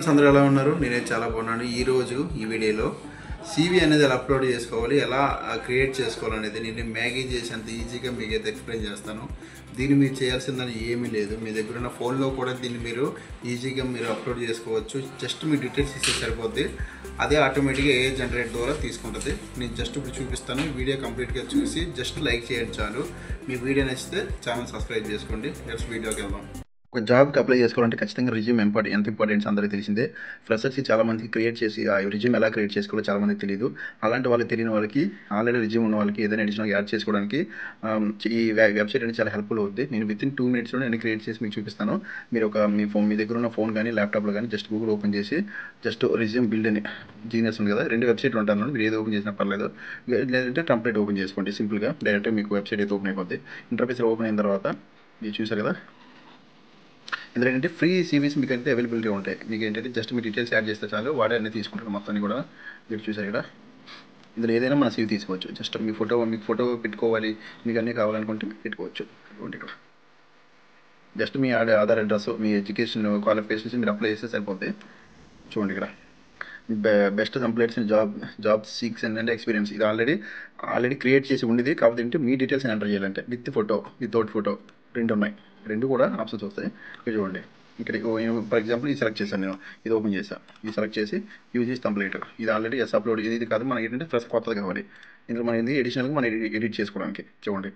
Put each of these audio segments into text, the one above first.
అందరూ ఎలా ఉన్నారు? నేనే చాలా బాగున్నాను. ఈరోజు ఈ వీడియోలో సీవీ అనేది ఎలా అప్లోడ్ చేసుకోవాలి, ఎలా క్రియేట్ చేసుకోవాలనేది నేను మ్యాగీ చేసేంత ఈజీగా మీకైతే ఎక్స్ప్లెయిన్ చేస్తాను. దీన్ని మీరు చేయాల్సిందని ఏమీ లేదు. మీ దగ్గర ఉన్న ఫోన్లో కూడా దీన్ని మీరు ఈజీగా అప్లోడ్ చేసుకోవచ్చు. జస్ట్ మీ డీటెయిల్స్ ఇస్తే సరిపోద్ది. అదే ఆటోమేటిక్గా ఏ జనరేట్ ద్వారా తీసుకుంటుంది. నేను జస్ట్ ఇప్పుడు చూపిస్తాను. వీడియో కంప్లీట్గా చూసి జస్ట్ లైక్ చేయండి చాలు. మీ వీడియో నచ్చితే ఛానల్ సబ్స్క్రైబ్ చేసుకోండి. నెక్స్ట్ వీడియోకి వెళ్దాం. ఒక జాబ్కి అప్లై చేసుకోవాలంటే ఖచ్చితంగా రిజ్యూమ్ ఎంత ఇంపార్టెన్స్ అందరికీ తెలిసిందే. ఫ్రెషర్స్కి చాలామందికి క్రియేట్ చేసి ఆ రిజ్యూమ్ ఎలా క్రియేట్ చేసుకోవాలో చాలామందికి తెలియదు. అలాంటి వాళ్ళకి తెలియని వాళ్ళకి ఆల్రెడీ రిజ్యూమ్ ఉన్న వాళ్ళకి ఏదైనా అడిషనల్గా యాడ్ చేసుకోవడానికి ఈ వెబ్సైట్ అనేది చాలా హెల్ప్ఫుల్ అవుతుంది. నేను వితిన్ 2 minutesలో నేను క్రియేట్ చేసి మీకు చూపిస్తాను. మీరు మీ దగ్గర ఉన్న ఫోన్ కానీ ల్యాప్టాప్లో కానీ జస్ట్ గూగుల్ ఓపెన్ చేసి జస్ట్ రిజ్యూమ్ బిల్డ్ అని జీనియస్ ఉంది కదా, 2 వెబ్సైట్లు ఉంటాను. మీరు ఏది ఓపెన్ చేసినా పర్లేదు. లేదంటే టెంప్లెట్ ఓపెన్ చేసుకోండి. సింపుల్గా డైరెక్ట్గా మీకు వెబ్సైట్ అయితే ఓపెన్ అయిపోద్ది. ఇంటర్ఫేస్ ఓపెన్ అయిన తర్వాత మీరు చూసారు కదా, ఇందులో ఏంటంటే ఫ్రీ సీవీస్ మీకు అయితే అవైలబిలిటీ ఉంటాయి. మీకు ఏంటంటే జస్ట్ మీ డీటెయిల్స్ యాడ్ చేస్తే చాలు, వాడే అన్నీ తీసుకుంటారు మొత్తాన్ని కూడా. మీరు చూసారు ఇక్కడ, ఇందులో ఏదైనా మన సీవీ తీసుకోవచ్చు. జస్ట్ మీకు ఫోటో పెట్టుకోవాలి, మీకు అన్నీ కావాలనుకుంటే పెట్టుకోవచ్చు. ఇక్కడ జస్ట్ మీ ఆధార్ అడ్రస్, మీ ఎడ్యుకేషన్ క్వాలిఫికేషన్స్ మీరు అప్లై చేస్తే సరిపోతాయి. చూడండి ఇక్కడ best completes in job seeks and experience. ఇది ఆల్రెడీ క్రియేట్ చేసి ఉండేది. కాకపోతే ఏంటంటే మీ డీటెయిల్స్ ఎంటర్ చేయాలంటే విత్ ఫోటో, వితౌట్ ఫోటో రెండు ఉన్నాయి. రెండు కూడా ఆప్షన్స్ వస్తాయి. ఇక్కడ చూడండి, ఇక్కడ ఫర్ ఎగ్జాంపుల్ ఇది సెలెక్ట్ చేశాను. నేను ఇది ఓపెన్ చేశాను. ఇది సెలెక్ట్ చేసి యూజ్ ఈజ్ కంప్లీట్. ఇది ఆల్రెడీ అప్లోడ్. ఇది కాదు, మనకి ఏంటంటే ఫ్రెష్ కొత్తది కావాలి. ఇందులో మనం ఏంటి ఎడిషనల్గా మనం ఎడిట్ చేసుకోవడానికి. చూడండి,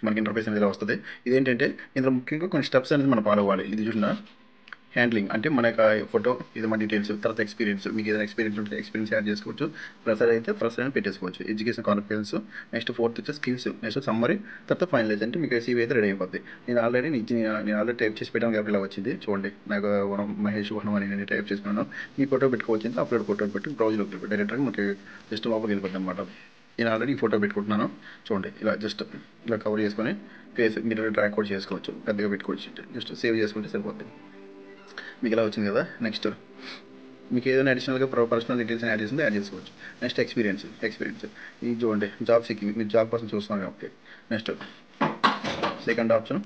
మనకి ఇంటర్ఫేస్ అనేది ఇలా వస్తుంది. ఇదేంటంటే ఇందులో ముఖ్యంగా కొన్ని స్టెప్స్ అనేది మనం ఫాలో అవ్వాలి. ఇది చూసిన హ్యాండ్లింగ్ అంటే మన ఫోటో, ఇది మన డీటెయిల్స్, తర్వాత ఎక్స్పీరియన్స్. మీకు ఏదైనా ఎక్స్పీరియన్స్ ఉంటే ఎక్స్పీరియన్స్ యాడ్ చేసుకోవచ్చు. ఫ్రెషర్ అయితే ఫ్రెషర్ అని పెట్టేసుకోవచ్చు. ఎడ్యుకేషన్ క్వాలిఫికేషన్స్, నెక్స్ట్ ఫోర్త్ వచ్చే స్కిల్స్, నెక్స్ట్ సమ్మరీ, తర్వాత ఫైనలైజ్ అంటే మీకు సీవీ అయితే రెడీ అయిపోద్ది. నేను ఆల్రెడీ టైప్ చేసి పెట్టాను కాబట్టి ఇలా వచ్చింది. చూడండి, నాకు మహేష్ వనం అని నేను టైప్ చేసుకున్నాను. మీ ఫోటో పెట్టుకోవచ్చు. అప్లోడ్ ఫోటో పెట్టి బ్రౌజ్లోకి డైరెక్ట్గా మనకి జస్ట్ లోపలికి వెళ్ళిపోద్ది అనమాట. నేను ఆల్రెడీ ఈ ఫోటో పెట్టుకుంటున్నాను. చూడండి, ఇలా జస్ట్ ఇలా కవర్ చేసుకొని ఫేస్ మీరు ట్రాక్ కూడా చేసుకోవచ్చు. పెద్దగా పెట్టుకోవచ్చు. జస్ట్ సేవ్ చేసుకుంటే సరిపోద్ది. మీకు ఇలా వచ్చింది కదా. నెక్స్ట్ మీకు ఏదైనా అడిషనల్గా పర్సనల్ డీటెయిల్స్ యాడ్ చేసిందో యాడ్ చేసుకోవచ్చు. Next experience. ఇది చూడండి, జాబ్ సీకింగ్, మీరు జాబ్ కోసం చూస్తున్నాను కాబట్టి. Next second option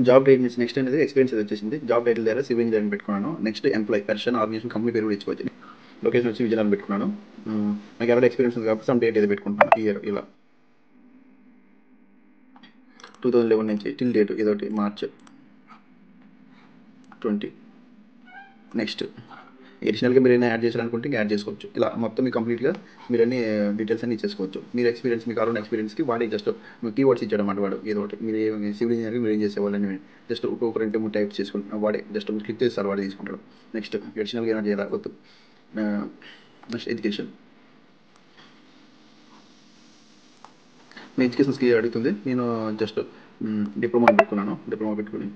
job titles. Next అనేది ఎక్స్పీరియన్స్ వచ్చేసింది. జాబ్ టైటిల్ దగ్గర సివిల్ ఇంజనీరింగ్ పెట్టుకున్నాను. Next employ, person, organization, company పేరు కూడా ఇచ్చుకోవచ్చు. లొకేషన్ వచ్చి విజయనగరం పెట్టుకున్నాను. నాకు ఎవరైనా ఎక్స్పీరియన్స్ ఉంది కాబట్టి సమ్ డేట్ ఏదో పెట్టుకుంటున్నాను. ఇయర్ ఇలా 2011 నుంచి టిల్ డేట్ ఏదోటి మార్చ్ 20. నెక్స్ట్ ఎడిషనల్గా మీరు ఏమైనా యాడ్ చేయాలనుకుంటే ఇంకా యాడ్ చేసుకోవచ్చు. ఇలా మొత్తం మీకు కంప్లీట్గా మీరు అన్ని డీటెయిల్స్ అన్ని ఇచ్చేసుకోవచ్చు. మీరు ఎక్స్పీరియన్స్, మీకు కావాలన్న ఎక్స్పీరియన్స్కి వాడి జస్ట్ కీవర్డ్స్ ఇచ్చాడు అన్నమాట. వాడు ఏదో ఒకటి మీరు సివిల్ ఇంజనీరింగ్ మీరు ఏం చేసేవాళ్ళని జస్ట్ ఒక 2-3 టైప్స్ చేసుకుంటున్నాను. వాడే జస్ట్ క్లిక్ చేస్తారు, వాడే తీసుకుంటాడు. నెక్స్ట్ ఎడిషనల్గా ఏమైనా చేయాలి వద్దు. Next education. మీ ఎడ్యుకేషన్ స్కిల్ అడుగుతుంది. నేను జస్ట్ డిప్లొమా పెట్టుకుని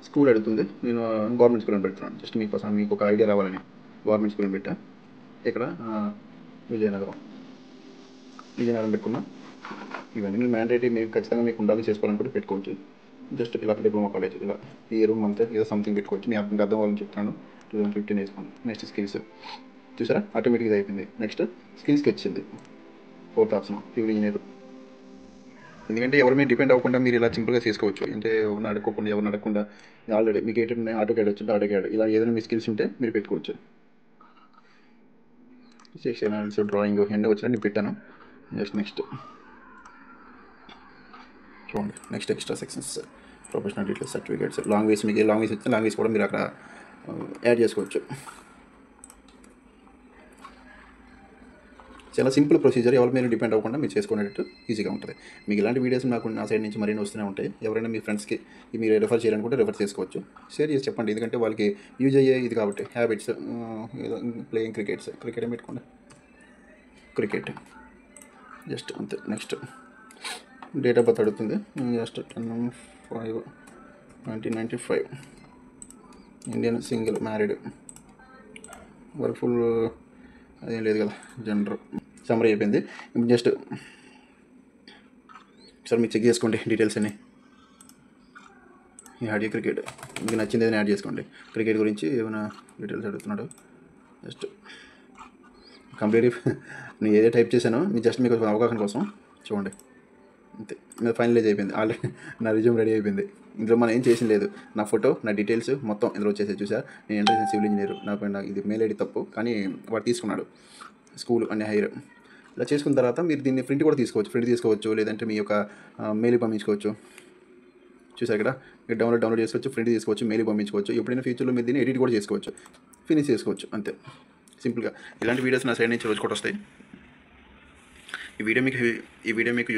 స్కూల్ అడుగుతుంది. నేను గవర్నమెంట్ స్కూల్ అని పెడుతున్నాను. జస్ట్ మీకోసం, మీకు ఒక ఐడియా రావాలని గవర్నమెంట్ స్కూల్ అని పెట్టా. ఇక్కడ విజయనగరం పెట్టుకున్నా. ఇవన్నీ మీరు మ్యాండేటరీ, మీరు ఖచ్చితంగా మీకు ఉండాలి, చేసుకోవాలనుకుంటే పెట్టుకోవచ్చు. జస్ట్ ఇలా డిప్లొమా కాలేజ్, ఇలా ఈ రూమ్ అంతా ఏదో సంథింగ్ పెట్టుకోవచ్చు. మీ అర్థం అవ్వాలని చెప్తాను. 2015 వేసుకోండి. నెక్స్ట్ స్కిల్స్ చూసారా, ఆటోమేటిక్గా అయిపోయింది. నెక్స్ట్ స్కిల్స్కి వచ్చింది 4th ఆప్షన్, సివిల్ ఇంజనీర్. ఎందుకంటే ఎవరి మీద డిపెండ్ అవ్వకుండా మీరు ఇలా సింపుల్గా చేసుకోవచ్చు. అంటే ఎవరిని అడగకుండా ఆల్రెడీ మీకు ఏంటంటే ఆటో క్యాడ్ వచ్చింటే ఆటో క్యాడ్, ఇలా ఏదైనా మీ స్కిల్స్ ఉంటే మీరు పెట్టుకోవచ్చు. సెక్షన్ ఆల్సో డ్రాయింగ్ ఎన్ని వచ్చినా నేను పెట్టాను. నెక్స్ట్ చూడండి, next extra sections, professional details, certificates, language. మీకు ఏ లాంగ్వేజ్ వచ్చినా లాంగ్వేజ్ కూడా మీరు అక్కడ యాడ్ చేసుకోవచ్చు. చాలా సింపుల్ ప్రొసీజర్. ఎవరి మీద డిపెండ్ అవ్వకుండా మీరు చేసుకునేటట్టు ఈజీగా ఉంటుంది. మీకు ఇలాంటి వీడియోస్ నా సైడ్ నుంచి మరిన్ని వస్తూనే ఉంటాయి. ఎవరైనా మీ ఫ్రెండ్స్కి మీరు రెఫర్ చేయాలనుకుంటే రెఫర్ చేసుకోవచ్చు. షేర్ చేసి చెప్పండి, ఎందుకంటే వాళ్ళకి యూజ్ అయ్యే ఇది కాబట్టి. హ్యాబిట్స్, ప్లేయింగ్ క్రికెట్ పెట్టుకోండి. క్రికెట్ జస్ట్ అంతే. నెక్స్ట్ డేట్ ఆఫ్ బర్త్ అడుగుతుంది. Just 10/5/1995. Indian, single, married, work full, అదేం లేదు కదా, జనరల్. సమ్మరీ అయిపోయింది. జస్ట్ సార్ మీరు చెక్ చేసుకోండి డీటెయిల్స్ అన్ని. యాడ్ క్రికెట్, మీకు నచ్చింది ఏదైనా యాడ్ చేసుకోండి. క్రికెట్ గురించి ఏమైనా డీటెయిల్స్ అడుగుతున్నాడు. జస్ట్ కంప్లీట్ నేను ఏదో టైప్ చేశానో జస్ట్ మీకు అవగాహన కోసం చూడండి. అంతే, ఫైనలైజ్ అయిపోయింది. ఆల్రెడీ నా రిజ్యూమ్ రెడీ అయిపోయింది. ఇందులో మనం ఏం చేసిన లేదు. నా ఫోటో, నా డీటెయిల్స్ మొత్తం ఇందులో వచ్చేసి చూసారు. నేను ఎంటర్ సివిల్ ఇంజనీర్, నాకు ఇది మెయిల్ ఐడి తప్పు కానీ వాడు తీసుకున్నాడు, స్కూల్ అండ్ హైర్. ఇలా చేసుకున్న తర్వాత మీరు దీన్ని ప్రింట్ కూడా తీసుకోవచ్చు, లేదంటే మీ యొక్క మెయిల్ పంపించుకోవచ్చు. చూసారు కదా, మీరు డౌన్లోడ్ చేసుకోవచ్చు, ప్రింట్ తీసుకోవచ్చు, మెయిల్ పంపించుకోవచ్చు. ఎప్పుడైనా ఫ్యూచర్లో మీరు దీన్ని ఎడిట్ కూడా చేసుకోవచ్చు, ఫినిష్ చేసుకోవచ్చు, అంతే సింపుల్గా. ఇలాంటి వీడియోస్ నా సైడ్ నుంచి రోజు కూడా వస్తాయి. ఈ వీడియో మీకు